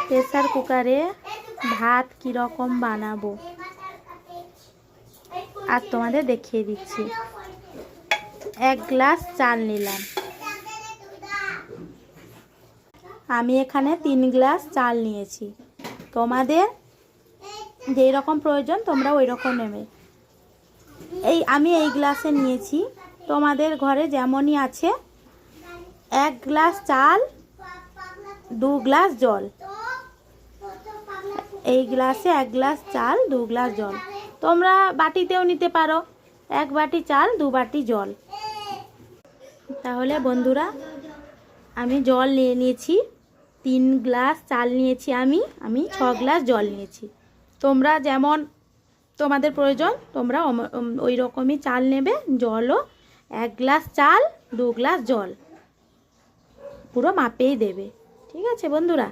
Pressure কুকারে ভাত কীরকম বানাবো আর তোমাদের দেখিয়ে দিচ্ছি। 1 গ্লাস চাল নিলাম। আমি এখানে 3 গ্লাস চাল নিয়েছি। তোমাদের যেই রকম প্রয়োজন তোমরা ওই রকম নেবে। আমি এই গ্লাসে নিয়েছি, তোমাদের ঘরে যেমনই আছে। 1 গ্লাস চাল, 2 গ্লাস জল। এই গ্লাসে 1 গ্লাস চাল, 2 গ্লাস জল। তোমরা বাটিতেও নিতে পারো। 1 বাটি চাল, 2 বাটি জল। তাহলে বন্ধুরা, আমি জল নিয়ে নিয়েছি। 3 গ্লাস চাল নিয়েছি। আমি 6 গ্লাস জল নিয়েছি। তোমরা যেমন তোমাদের প্রয়োজন তোমরা ওই রকমই চাল নেবে। জলও 1 গ্লাস চাল, 2 গ্লাস জল পুরো মাপেই দেবে। ঠিক আছে বন্ধুরা?